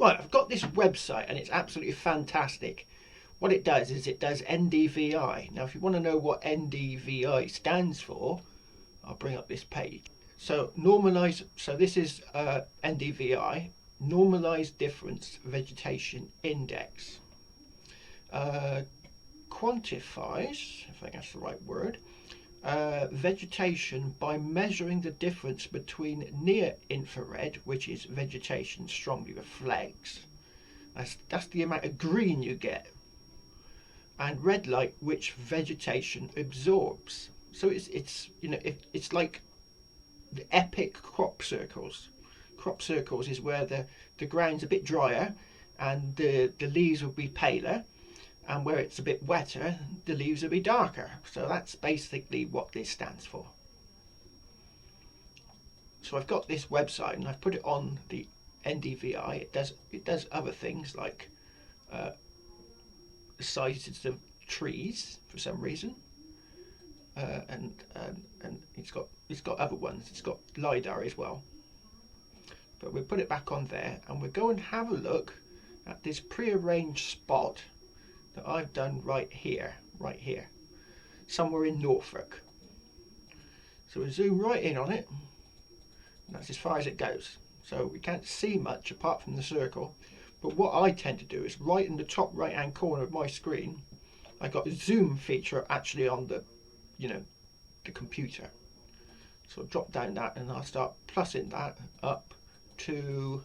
Right, I've got this website and it's absolutely fantastic. What it does is it does NDVI. Now if you want to know what NDVI stands for, I'll bring up this page. So this is NDVI, Normalized Difference Vegetation Index. Quantifies, if I think that's the right word, vegetation by measuring the difference between near infrared, which is vegetation strongly reflects. That's the amount of green you get, and red light, which vegetation absorbs. So it's like the epic crop circles. Crop circles is where the ground's a bit drier and the leaves will be paler, and where it's a bit wetter, the leaves will be darker. So that's basically what this stands for. So I've got this website and I've put it on the NDVI. It does other things like the sizes of trees for some reason, and it's got other ones. It's got LiDAR as well. But we'll put it back on there and we'll go and have a look at this prearranged spot that I've done right here, somewhere in Norfolk. So we'll zoom right in on it, and that's as far as it goes. So we can't see much apart from the circle, but what I tend to do is right in the top right hand corner of my screen, I got a zoom feature actually on the computer. So I'll drop down that and I'll start plussing that up to,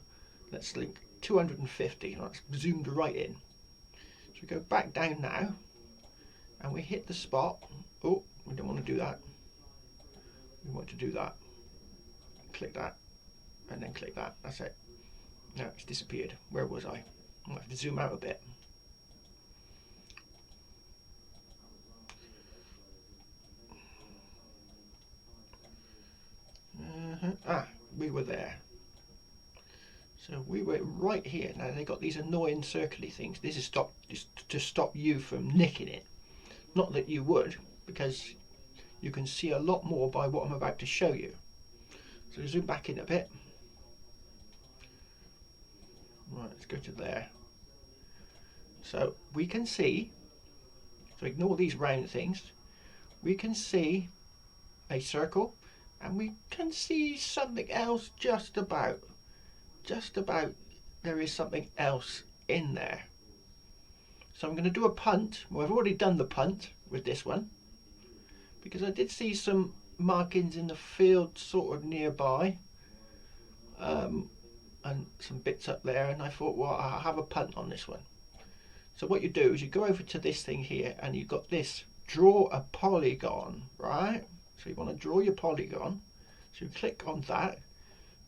let's link 250, and that's zoomed right in. So we go back down now and we hit the spot. Oh, we don't want to do that. We want to do that. Click that and then click that. That's it. Now it's disappeared. Where was I? I have to zoom out a bit. We were there. So we were right here. Now they got these annoying circly things. This is to stop you from nicking it. Not that you would, because you can see a lot more by what I'm about to show you. So zoom back in a bit. Right, let's go to there. So we can see, so ignore these round things, we can see a circle and we can see something else just about there is something else in there. So I'm going to do a punt. Well, I've already done the punt with this one because I did see some markings in the field sort of nearby, and some bits up there, and I thought, well, I'll have a punt on this one. So what you do is you go over to this thing here and you've got this draw a polygon, right? So you want to draw your polygon, so you click on that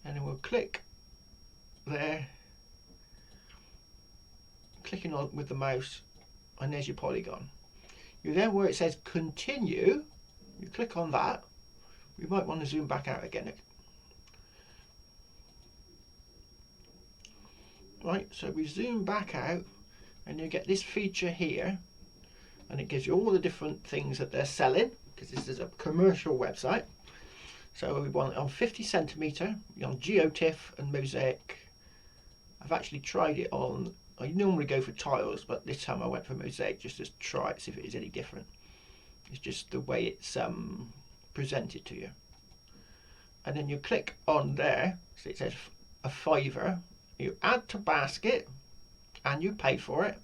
and then we'll click there, clicking on with the mouse, and there's your polygon. You then, where it says continue, you click on that. We might want to zoom back out again. Right, so we zoom back out and you get this feature here, and it gives you all the different things that they're selling, because this is a commercial website. So we want it on 50 centimetre, on GeoTIFF and Mosaic. I've actually tried it on, I normally go for tiles, but this time I went for Mosaic just to try it, see if it is any different. It's just the way it's presented to you. And then you click on there, so it says a $5, you add to basket and you pay for it,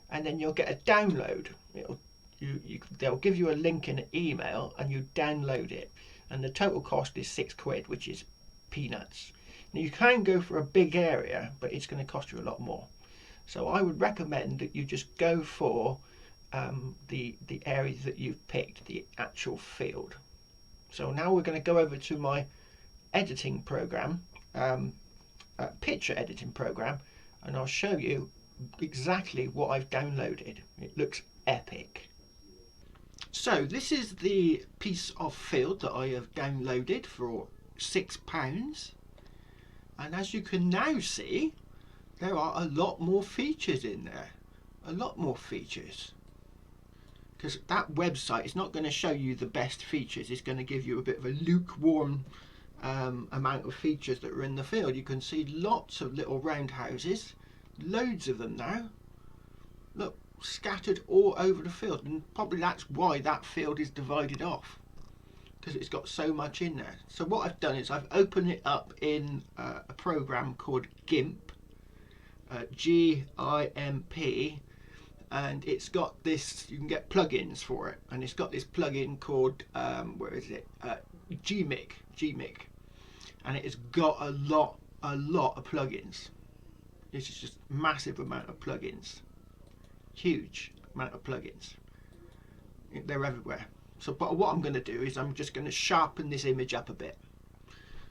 and then you'll get a download. They'll give you a link in an email and you download it, and the total cost is £6, which is peanuts. Now you can go for a big area, but it's going to cost you a lot more. So I would recommend that you just go for the area that you've picked, the actual field. So now we're going to go over to my editing program, picture editing program, and I'll show you exactly what I've downloaded. It looks epic. So this is the piece of field that I have downloaded for £6, and as you can now see, there are a lot more features in there, a lot more features, because that website is not going to show you the best features. It's going to give you a bit of a lukewarm amount of features that are in the field. You can see lots of little roundhouses loads of them now. Look, scattered all over the field, and probably that's why that field is divided off, because it's got so much in there. So what I've done is I've opened it up in a program called GIMP, GIMP, and it's got this, you can get plugins for it, and it's got this plugin called where is it, GMIC, and it has got a lot of plugins. This is just massive amount of plugins, huge amount of plugins. They're everywhere. So but what I'm going to do is I'm just going to sharpen this image up a bit.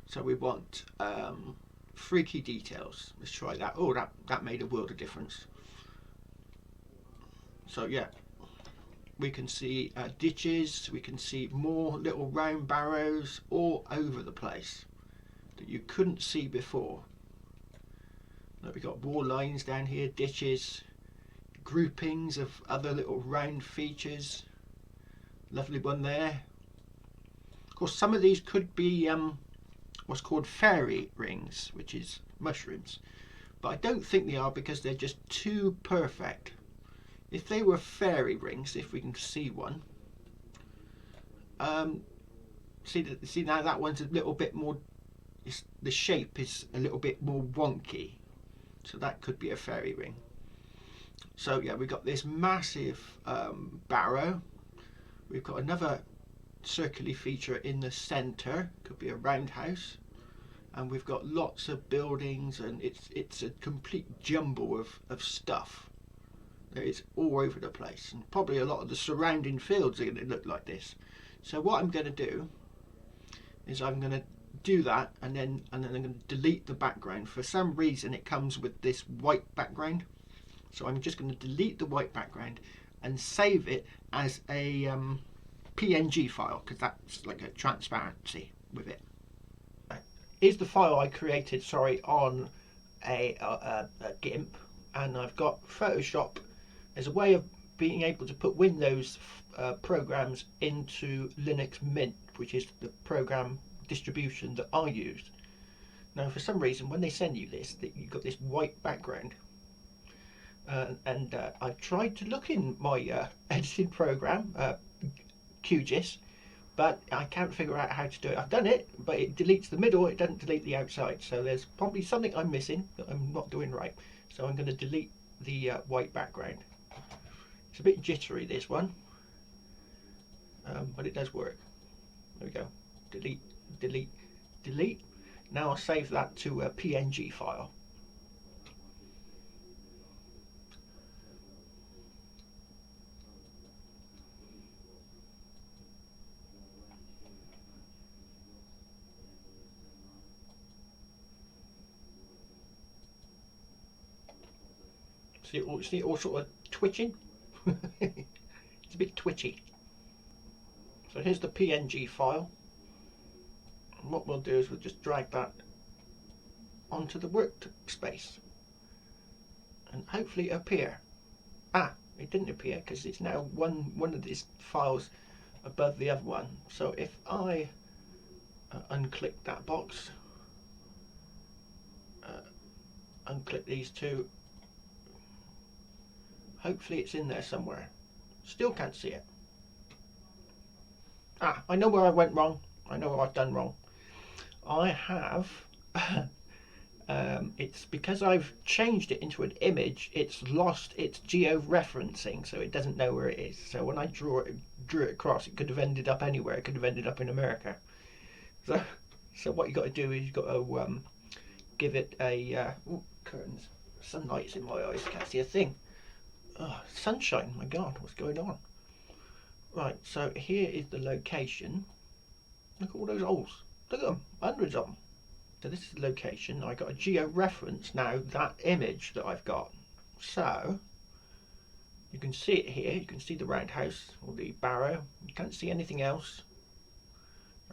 So we want freaky details. Let's try that. Oh, that made a world of difference. So yeah, we can see ditches, we can see more little round barrows all over the place that you couldn't see before. Look, we've got wall lines down here, ditches, groupings of other little round features. Lovely one there. Of course, some of these could be what's called fairy rings, which is mushrooms, but I don't think they are, because they're just too perfect. If they were fairy rings, if we can see one, see now that one's a little bit more, the shape is a little bit more wonky, so that could be a fairy ring. So yeah, we've got this massive barrow. We've got another circular feature in the centre, could be a roundhouse, and we've got lots of buildings, and it's a complete jumble of stuff. It's all over the place, and probably a lot of the surrounding fields are going to look like this. So what I'm going to do is I'm going to do that, and then I'm going to delete the background. For some reason it comes with this white background, so I'm just going to delete the white background and save it as a PNG file, because that's like a transparency with it. Here's the file I created, on a GIMP, and I've got Photoshop as a way of being able to put Windows programs into Linux Mint, which is the program distribution that I used. Now, for some reason, when they send you this, that you've got this white background, and I've tried to look in my editing program, QGIS, but I can't figure out how to do it. I've done it, but it deletes the middle, it doesn't delete the outside. So there's probably something I'm missing that I'm not doing right. So I'm going to delete the white background. It's a bit jittery, this one, but it does work. There we go. Delete, delete, delete. Now I'll save that to a PNG file. See it all sort of twitching? It's a bit twitchy. So here's the PNG file. And what we'll do is we'll just drag that onto the workspace and hopefully appear. Ah, it didn't appear because it's now one of these files above the other one. So if I unclick that box, unclick these two, hopefully it's in there somewhere. Still can't see it. Ah, I know where I went wrong. I know what I've done wrong. I have it's because I've changed it into an image, it's lost its geo-referencing, so it doesn't know where it is. So when I drew it across, it could have ended up anywhere. It could have ended up in America. So what you got to do is you've got to give it a ooh, curtains. Sunlight's in my eyes. Can't see a thing. Oh, sunshine. My God, what's going on? Right. So here is the location. Look at all those holes. Look at them. Hundreds of them. So this is the location. I got a geo-reference now, that image that I've got. So you can see it here. You can see the roundhouse or the barrow. You can't see anything else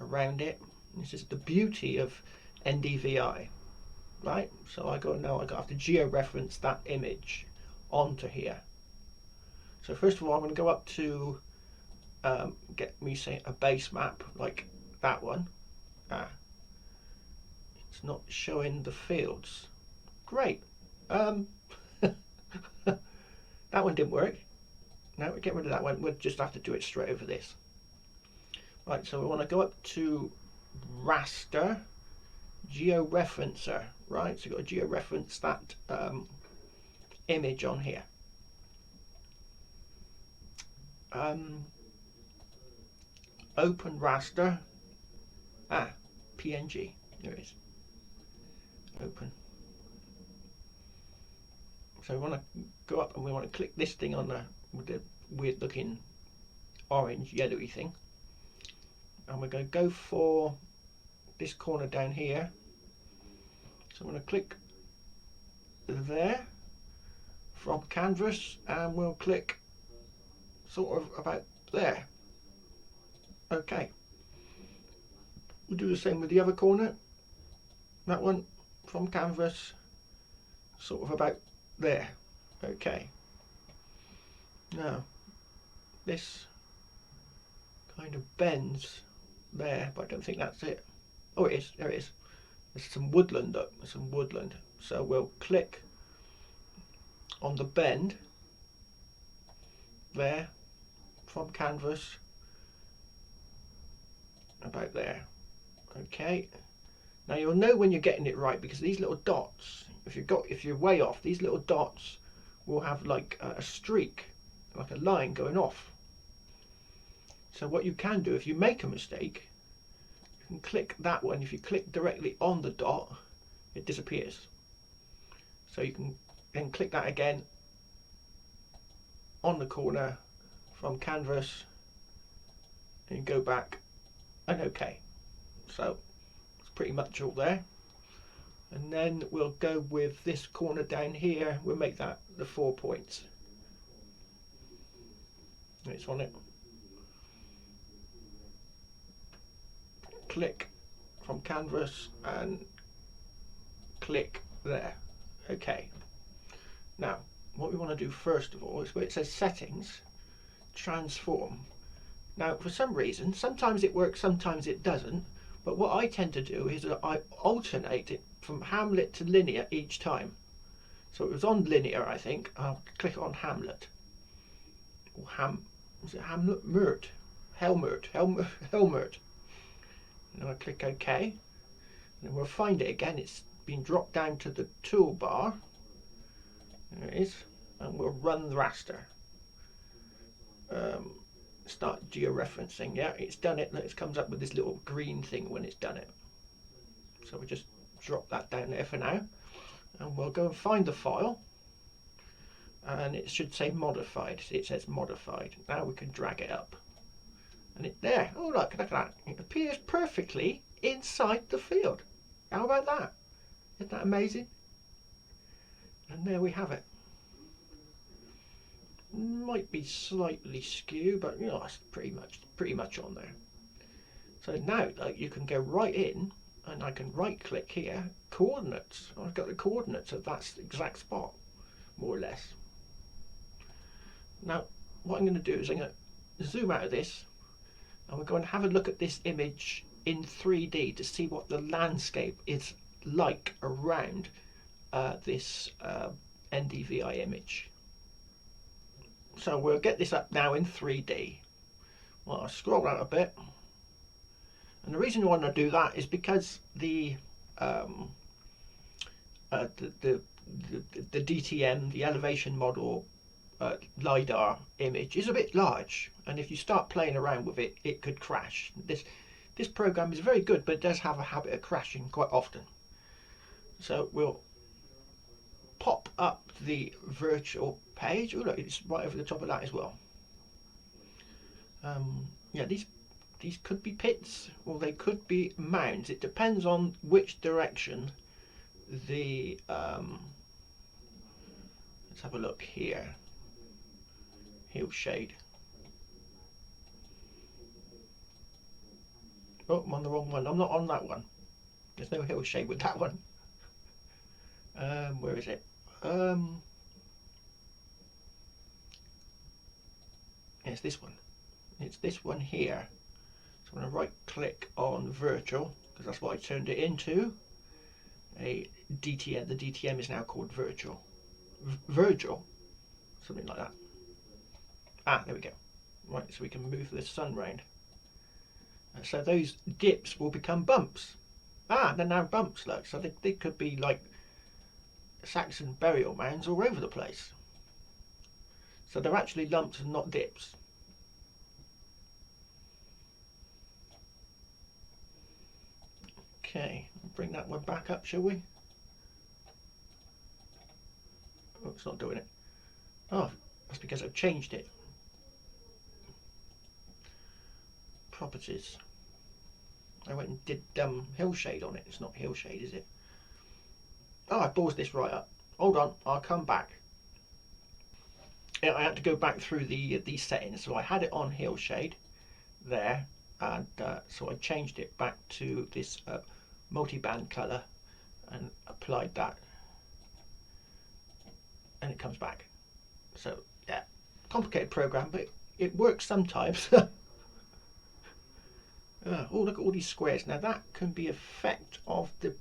around it. This is the beauty of NDVI, right? So I have to geo-reference that image onto here. So first of all, I'm going to go up to get me, say, a base map like that one. It's not showing the fields. Great. that one didn't work. Now we get rid of that one. We'll just have to do it straight over this. Right, so we want to go up to raster georeferencer. Right, so you've got to georeference that image on here. Open raster. PNG. There it is. Open. So we want to go up and we want to click this thing on with the weird looking orange yellowy thing, and we're going to go for this corner down here. So I'm going to click there from canvas, and we'll click sort of about there. Okay, we'll do the same with the other corner. That one from canvas, sort of about there. Okay, now this kind of bends there, but I don't think that's it. Oh, it is. There it is. There's some woodland up. Some woodland. So we'll click on the bend there from canvas about there. Okay. Now you'll know when you're getting it right, because these little dots, if you're way off, these little dots will have like a streak, like a line going off. So what you can do, if you make a mistake, you can click that one. If you click directly on the dot, it disappears. So you can then click that again on the corner from canvas and go back and OK. So it's pretty much all there. And then we'll go with this corner down here. We'll make that the 4 points. It's on it. Click from canvas and click there. Okay. Now, what we want to do first of all is where it says settings, transform. Now, for some reason, sometimes it works, sometimes it doesn't. But what I tend to do is that I alternate it from Hamlet to linear each time. So it was on linear, I think. I'll click on Hamlet. Or is it Hamlet? Helmert. And I click OK. And we'll find it again. It's been dropped down to the toolbar. There it is. And we'll run the raster. Start georeferencing. Yeah, it's done it. It comes up with this little green thing when it's done it. So we'll just drop that down there for now. And we'll go and find the file. And it should say modified. See, it says modified. Now we can drag it up. And it's there. Oh, look at that. It appears perfectly inside the field. How about that? Isn't that amazing? And there we have it. Might be slightly skew, but you know, that's pretty much on there. So now, like, you can go right in, and I can right click here, coordinates. I've got the coordinates of that exact spot, more or less. Now, what I'm going to do is I'm going to zoom out of this, and we're going to have a look at this image in 3D to see what the landscape is like around this NDVI image. So we'll get this up now in 3D. Well, I'll scroll out a bit. And the reason I want to do that is because the DTM, the elevation model LiDAR image is a bit large, and if you start playing around with it, it could crash. This program is very good, but it does have a habit of crashing quite often. So we'll pop up the virtual page. Oh look, it's right over the top of that as well. Yeah, these could be pits, or they could be mounds. It depends on which direction the let's have a look here. Hillshade. Oh, I'm on the wrong one. I'm not on that one. There's no hillshade with that one. Where is it? It's this one. It's this one here. So I'm going to right click on virtual, because that's what I turned it into. A DTM. The DTM is now called virtual. Virgil. something like that. Ah, there we go. Right, so we can move the sun round. So those dips will become bumps. Ah, they're now bumps, look. So they could be like Saxon burial mounds all over the place. So they're actually lumps and not dips. Okay, bring that one back up, shall we? Oh, it's not doing it. Oh, that's because I've changed it. Properties. I went and did hillshade on it. It's not hillshade, is it? Oh, I paused this right up. Hold on, I'll come back. Yeah, I had to go back through these settings. So I had it on hillshade there, and so I changed it back to this multi-band colour and applied that, and it comes back. So yeah, complicated program, but it works sometimes. Oh, look at all these squares. Now that can be effect of the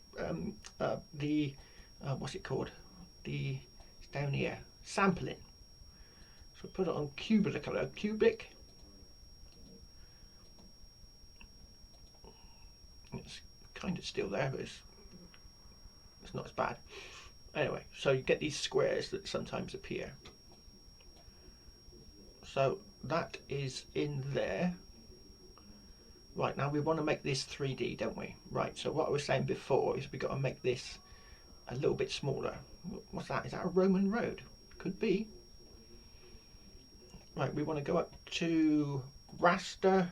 what's it called? It's down here, sampling. So put it on cubic. It's kind of still there, but it's not as bad. Anyway, so you get these squares that sometimes appear. So that is in there. Right, now we want to make this 3D, don't we? Right, so what I was saying before is we've got to make this a little bit smaller. What's that? Is that a Roman road? Could be. Right, we want to go up to raster,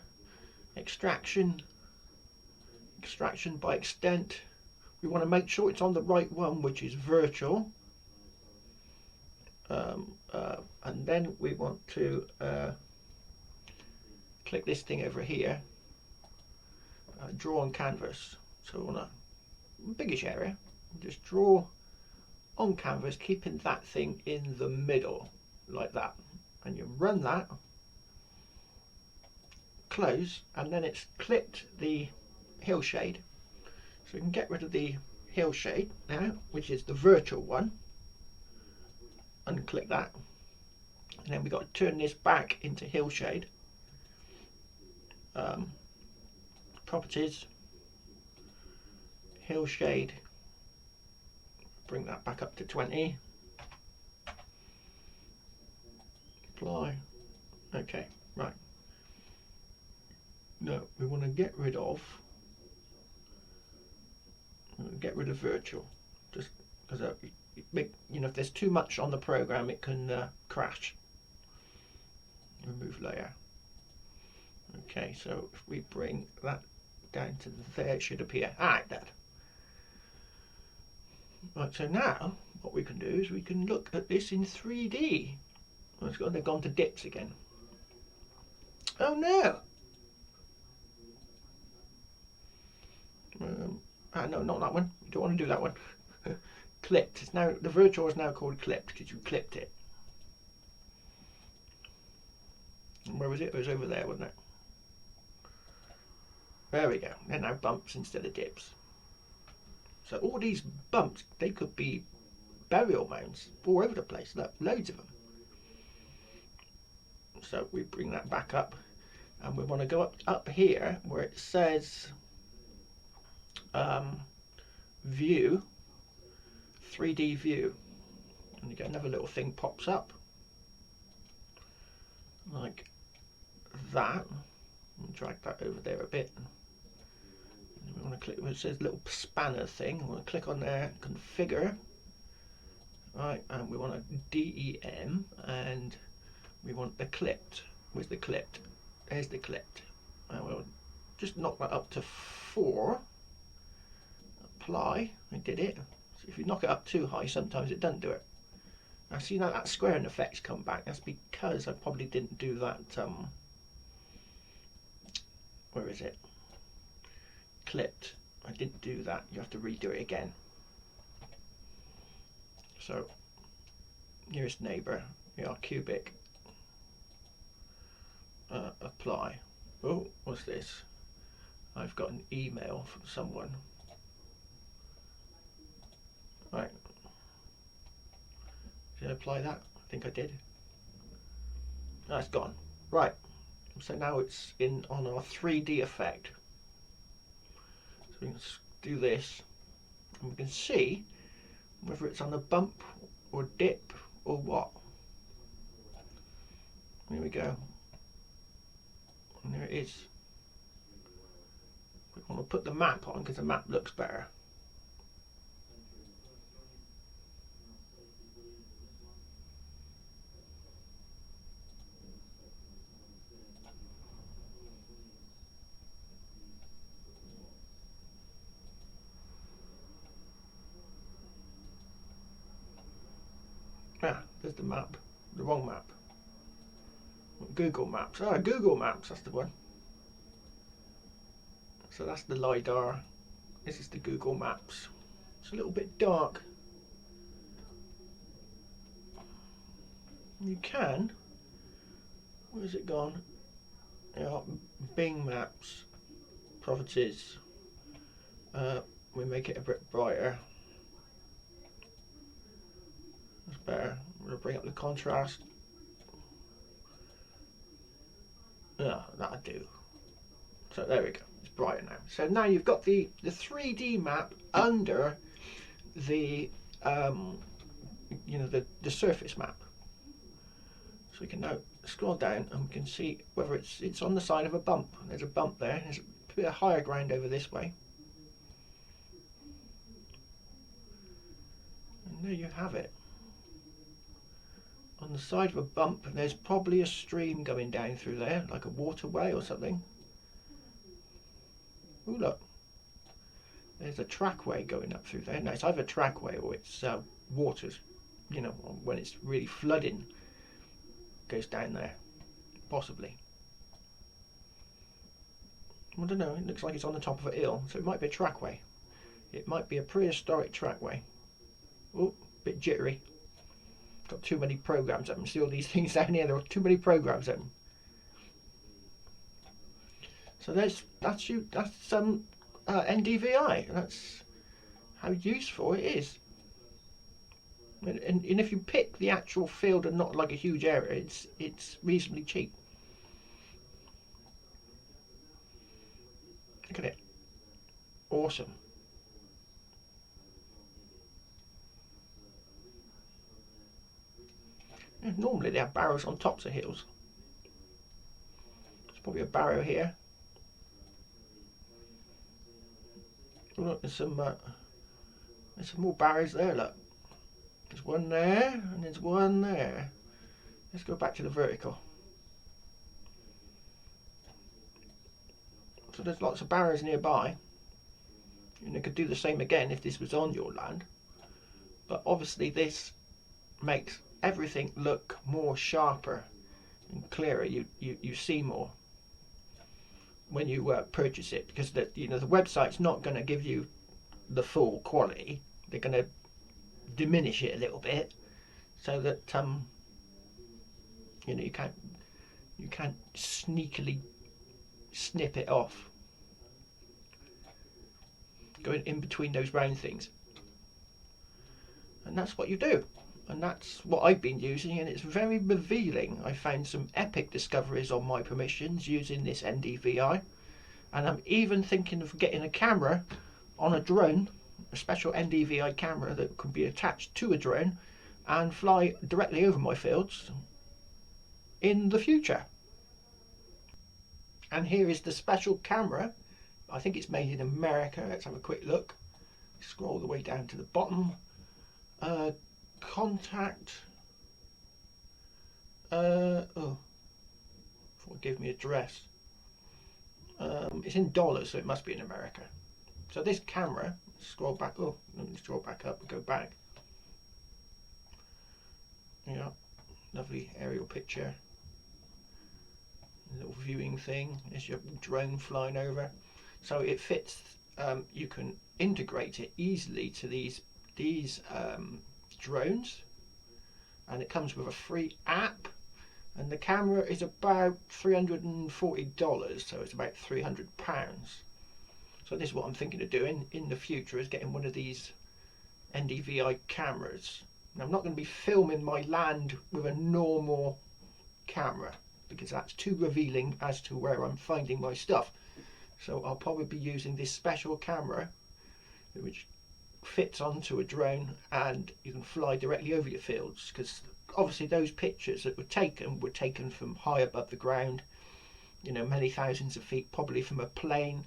extraction by extent. We want to make sure it's on the right one, which is virtual. And then we want to click this thing over here. Draw on canvas. So on a biggish area, just draw on canvas, keeping that thing in the middle like that, and you run that, close, and then it's clipped the hillshade. So we can get rid of the hillshade now, which is the virtual one, unclick that, and then we've got to turn this back into hillshade. Properties, hillshade, bring that back up to 20, apply. Okay, right. No, we want to get rid of virtual, just because you know, if there's too much on the program, it can crash. Remove layer. Okay, so if we bring that down to there, it should appear. Ah, it did. Right, so now what we can do is we can look at this in 3D. Well, they've gone to dips again. Oh no! No, not that one. You don't want to do that one. Clipped. It's now, the virtual is now called clipped because you clipped it. And where was it? It was over there, wasn't it? There we go. They're now bumps instead of dips. So all these bumps, they could be burial mounds all over the place. Look, loads of them. So we bring that back up, and we want to go up here where it says view, 3D view, and you get another little thing pops up like that. And drag that over there a bit. We want to click where it says little spanner thing. We want to click on there, configure. Right, and we want a DEM, and we want the clipped. Where's the clipped? There's the clipped. And we'll just knock that up to 4. Apply. I did it. So if you knock it up too high, sometimes it doesn't do it. Now see now that squaring effect's come back. That's because I probably didn't do that. Where is it? Clipped. I didn't do that. You have to redo it again. So nearest neighbour, yeah, cubic. Apply. Oh, what's this? I've got an email from someone. Right. Did I apply that? I think I did. That's gone. Right, so now it's in on our 3D effect. So we can do this, and we can see whether it's on a bump or dip or what. There we go. And there it is. We want to put the map on because the map looks better. Ah, there's the map. The wrong map. Google Maps. Ah, Google Maps, that's the one. So that's the LiDAR. This is the Google Maps. It's a little bit dark. You can. Where's it gone? Yeah, Bing Maps. Properties. We make it a bit brighter. That's better. I'm going to bring up the contrast. Yeah, that'll do. So there we go. It's brighter now. So now you've got the 3D map under the the surface map. So we can now scroll down and we can see whether it's on the side of a bump. There's a bump there. There's a bit of higher ground over this way. And there you have it. On the side of a bump, there's probably a stream going down through there, like a waterway or something. Ooh, look. There's a trackway going up through there. Now, it's either a trackway or it's waters. You know, when it's really flooding, goes down there. Possibly. I don't know. It looks like it's on the top of a hill, so it might be a trackway. It might be a prehistoric trackway. Oh, bit jittery. Got too many programs open. See all these things down here? There are too many programs open. So that's NDVI. That's how useful it is. And if you pick the actual field and not like a huge area, it's reasonably cheap. Look at it. Awesome. Normally they have barrows on tops of hills. There's probably a barrow here. Look, there's some more barrows there. Look, there's one there and there's one there. Let's go back to the vertical. So there's lots of barrows nearby, and they could do the same again if this was on your land. But obviously this makes everything look more sharper and clearer. You see more when you purchase it, because the website's not going to give you the full quality. They're going to diminish it a little bit so that you can't sneakily snip it off going in between those round things. And that's what you do. And that's what I've been using, and it's very revealing. I found some epic discoveries on my permissions using this NDVI, and I'm even thinking of getting a camera on a drone, a special NDVI camera that could be attached to a drone and fly directly over my fields in the future. And here is the special camera. I think it's made in America. Let's have a quick look. Scroll all the way down to the bottom. Contact. Oh, give me address. It's in dollars, so it must be in America. So this camera, scroll back. Oh, let me scroll back up and go back. Yeah, lovely aerial picture. Little viewing thing. There's your drone flying over. So it fits. You can integrate it easily to these drones, and it comes with a free app, and the camera is about $340, so it's about £300. So this is what I'm thinking of doing in the future, is getting one of these NDVI cameras. Now, I'm not going to be filming my land with a normal camera, because that's too revealing as to where I'm finding my stuff. So I'll probably be using this special camera which fits onto a drone, and you can fly directly over your fields, because obviously those pictures that were taken from high above the ground, you know, many thousands of feet, probably from a plane,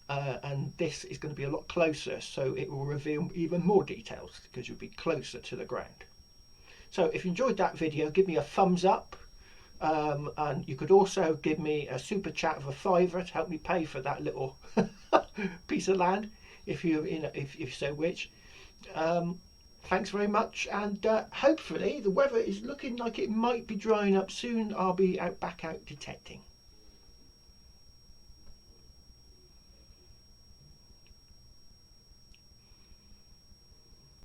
and this is going to be a lot closer, so it will reveal even more details because you'll be closer to the ground. So if you enjoyed that video, give me a thumbs up, and you could also give me a super chat of £5 to help me pay for that little piece of land, if you so wish. Thanks very much, and hopefully the weather is looking like it might be drying up soon. I'll be back out detecting.